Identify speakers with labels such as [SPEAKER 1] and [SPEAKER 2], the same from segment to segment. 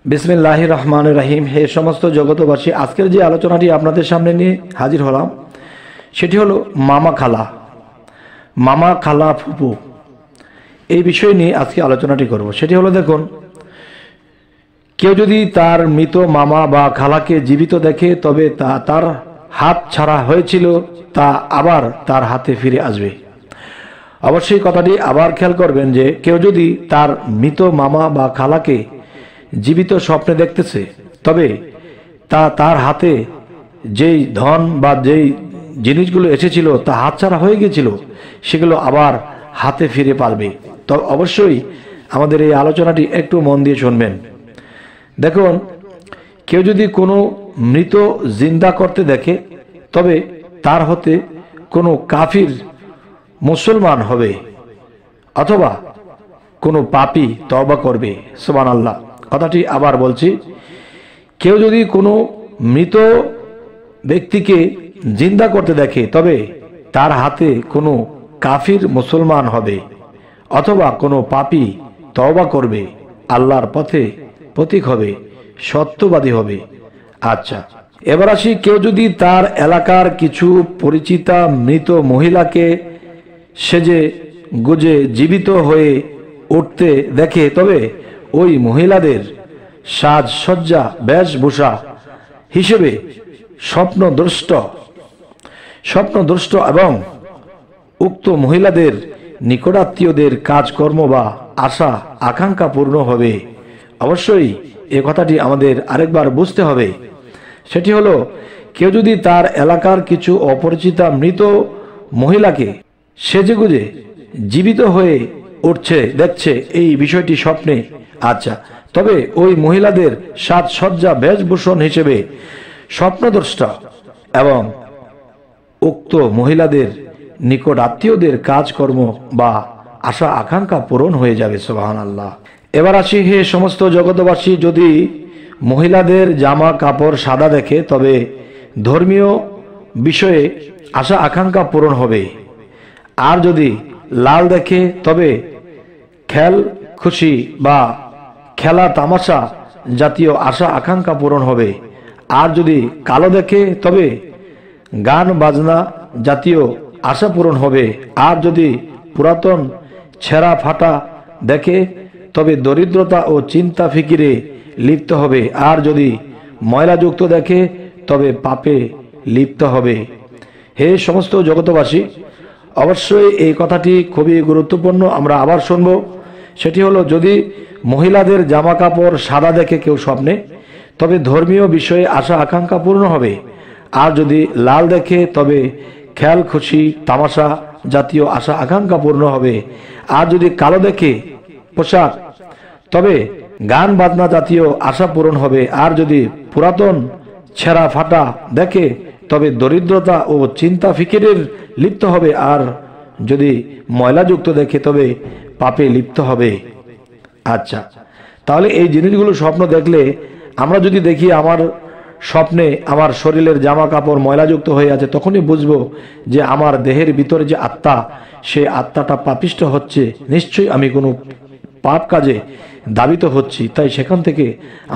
[SPEAKER 1] বিসমিল্লাহির রহমানির রহিম। হে সমস্ত জগতবাসী, আজকের যে আলোচনাটি আপনাদের সামনে নিয়ে হাজির হলাম সেটি হলো মামা খালা ফুপু, এই বিষয় নিয়ে আজকে আলোচনাটি করব। সেটি হলো, দেখুন, কেউ যদি তার মৃত মামা বা খালাকে জীবিত দেখে তবে তা তার হাত ছাড়া হয়েছিল তা আবার তার হাতে ফিরে আসবে। অবশ্যই কথাটি আবার খেয়াল করবেন যে কেউ যদি তার মৃত মামা বা খালাকে জীবিত স্বপ্নে দেখতেছে তবে তা তার হাতে যেই ধন বা যেই জিনিসগুলো এসেছিল তা হাতছাড়া হয়ে গিয়েছিল সেগুলো আবার হাতে ফিরে পাবে। তো অবশ্যই আমাদের এই আলোচনাটি একটু মন দিয়ে শুনবেন। দেখুন, কেউ যদি কোনো মৃত জিন্দা করতে দেখে তবে তার হতে কোনো কাফির মুসলমান হবে অথবা কোনো পাপী তওবা করবে। সুবহানাল্লাহ। কথাটি আবার বলছি, কেউ যদি কোনো মৃত ব্যক্তিকে জিন্দা করতে দেখে তবে তার হাতে কোনো কাফির মুসলমান হবে অথবা কোনো পাপী তওবা করবে, আল্লাহর পথে পথিক হবে, সত্যবাদী হবে। আচ্ছা, এবার আসি, কেউ যদি তার এলাকার কিছু পরিচিতা মৃত মহিলাকে সেজে গুজে জীবিত হয়ে উঠতে দেখে তবে ওই মহিলাদের সাজসজ্জা বেশভূষা হিসেবে স্বপ্নদ্রষ্ট এবং উক্ত মহিলাদের নিকটাত্মীয়দের কাজকর্ম বা আশা আকাঙ্ক্ষা পূর্ণ হবে। অবশ্যই এ কথাটি আমাদের আরেকবার বুঝতে হবে। সেটি হলো, কেউ যদি তার এলাকার কিছু অপরিচিতা মৃত মহিলাকে সেজেগুজে জীবিত হয়ে উঠছে দেখছে এই বিষয়টি স্বপ্নে, আচ্ছা, তবে ওই মহিলাদের সাজসজ্জা বেশভূষণ হিসেবে স্বপ্নদ্রষ্টা এবং উক্ত মহিলাদের নিকট আত্মীয়দের কাজকর্ম বা আশা আকাঙ্ক্ষা পূরণ হয়ে যাবে। সুবহানাল্লাহ। এবার আসি, হে সমস্ত জগতবাসী, যদি মহিলাদের জামা কাপড় সাদা দেখে তবে ধর্মীয় বিষয়ে আশা আকাঙ্ক্ষা পূরণ হবে, আর যদি লাল দেখে তবে খেল খুশি বা খেলা তামাশা জাতীয় আশা আকাঙ্ক্ষা পূরণ হবে, আর যদি কালো দেখে তবে গান বাজনা জাতীয় আশা পূরণ হবে, আর যদি পুরাতন ছেঁড়া ফাটা দেখে তবে দরিদ্রতা ও চিন্তা ফিকিরে লিপ্ত হবে, আর যদি ময়লাযুক্ত দেখে তবে পাপে লিপ্ত হবে। হে সমস্ত জগতবাসী, অবশ্যই এই কথাটি খুবই গুরুত্বপূর্ণ, আমরা আবার শুনব। সেটি হলো, যদি মহিলাদের জামা কাপড় সাদা দেখে কেউ স্বপ্নে তবে ধর্মীয় বিষয়ে আশা আকাঙ্ক্ষা পূর্ণ হবে, আর যদি লাল দেখে তবে খেয়াল খুশি তামাশা জাতীয় আশা আকাঙ্ক্ষা পূর্ণ হবে, আর যদি কালো দেখে পোশাক তবে গান বাজনা জাতীয় আশা পূরণ হবে, আর যদি পুরাতন ছেঁড়া ফাটা দেখে তবে দরিদ্রতা ও চিন্তা ফিকিরের লিপ্ত হবে, আর যদি ময়লাযুক্ত দেখে তবে পাপে লিপ্ত হবে। আচ্ছা, তাহলে এই জিনিসগুলো স্বপ্ন দেখলে আমরা যদি দেখি আমার স্বপ্নে আমার শরীরের জামা কাপড় ময়লাযুক্ত হয়ে আছে, তখনই বুঝবো যে আমার দেহের ভিতরে যে আত্মা, সে আত্মাটা পাপিষ্ট হচ্ছে, নিশ্চয়ই আমি কোনো পাপ কাজে দাবিত হচ্ছি, তাই সেখান থেকে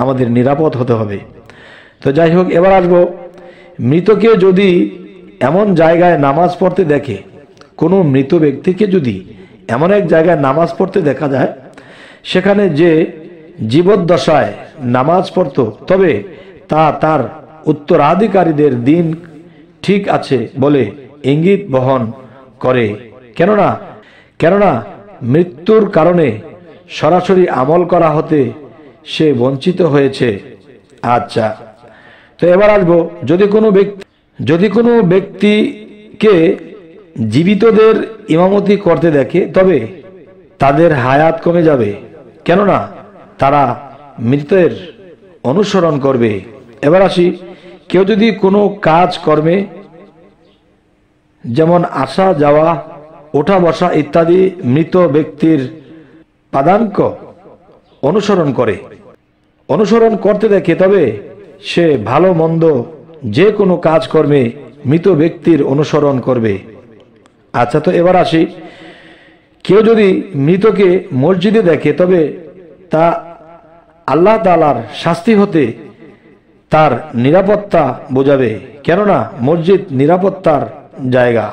[SPEAKER 1] আমাদের নিরাপদ হতে হবে। তো যাই হোক, এবার আসবো, মৃতকে যদি এমন জায়গায় নামাজ পড়তে দেখে, কোনো মৃত ব্যক্তিকে যদি এমন এক জায়গায় নামাজ পড়তে দেখা যায় সেখানে যে জীবদ্দশায় নামাজ পড়তো তবে তা তার উত্তরাধিকারীদের দিন ঠিক আছে বলে ইঙ্গিত বহন করে, কেননা মৃত্যুর কারণে সরাসরি আমল করা হতে সে বঞ্চিত হয়েছে। আচ্ছা, তো এবার আসবো, যদি কোনো ব্যক্তিকে জীবিতদের ইমামতি করতে দেখে তবে তাদের হায়াত কমে যাবে, কেননা তারা মৃতের অনুসরণ করবে। এবার আসি, কেউ যদি কোনো কাজ কর্মে যেমন আসা যাওয়া ওঠা বসা ইত্যাদি মৃত ব্যক্তির পাদাঙ্ক অনুসরণ করতে দেখে তবে সে ভালো মন্দ যে কোনো কাজ কর্মে মৃত ব্যক্তির অনুসরণ করবে। আচ্ছা, তো এবার আসি, কেউ যদি মৃতকে মসজিদে দেখে তবে তা আল্লাহ তাআলার শাস্তি হতে তার নিরাপত্তা বোঝাবে, কেননা মসজিদ নিরাপত্তার জায়গা।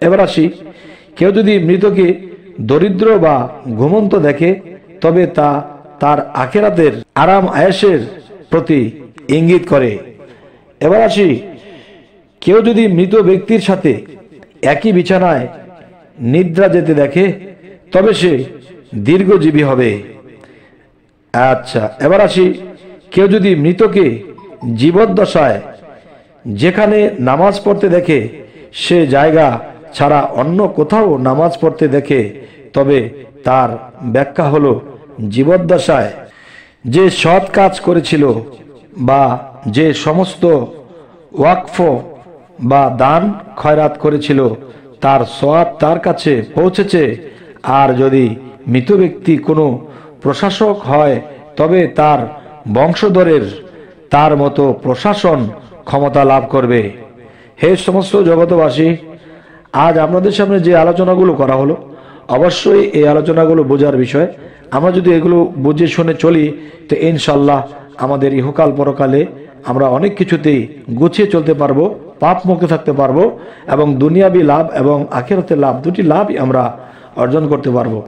[SPEAKER 1] এবার আসি, কেউ যদি মৃতকে দরিদ্র বা ঘুমন্ত দেখে তবে তা তার আখিরাতের আরাম আয়েশের প্রতি ইঙ্গিত করে। এবার আসি, কেউ যদি মৃত ব্যক্তির সাথে একই বিছানায় নিদ্রা যেতে দেখে তবে সে দীর্ঘজীবী হবে। আচ্ছা, এবার আসি, কেউ যদি মৃতকে জীবদ্দশায় যেখানে নামাজ পড়তে দেখে সে জায়গা ছাড়া অন্য কোথাও নামাজ পড়তে দেখে তবে তার ব্যাখ্যা হলো জীবদ্দশায় যে সৎ কাজ করেছিল বা যে সমস্ত ওয়াকফ বা দান খয়রাত করেছিল তার সওয়াব তার কাছে পৌঁছেছে। আর যদি মৃত ব্যক্তি কোনো প্রশাসক হয় তবে তার বংশধরের তার মতো প্রশাসন ক্ষমতা লাভ করবে। হে সমস্ত জগতবাসী, আজ আপনাদের সামনে যে আলোচনাগুলো করা হলো অবশ্যই এই আলোচনাগুলো বোঝার বিষয়। আমরা যদি এগুলো বুঝে শুনে চলি তো ইনশাল্লাহ আমাদের ইহকাল পরকালে আমরা অনেক কিছুতেই গুছিয়ে চলতে পারবো, পাপ মুক্ত থাকতে পারবো এবং দুনিয়াবি লাভ এবং আখিরাতের লাভ, দুটি লাভই আমরা অর্জন করতে পারবো।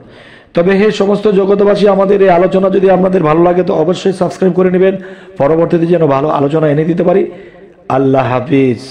[SPEAKER 1] তবে হে সমস্ত জগতবাসী, আমাদের এই আলোচনা যদি আপনাদের ভালো লাগে তো অবশ্যই সাবস্ক্রাইব করে নেবেন, পরবর্তীতে যেন ভালো আলোচনা এনে দিতে পারি। আল্লাহ হাফিজ।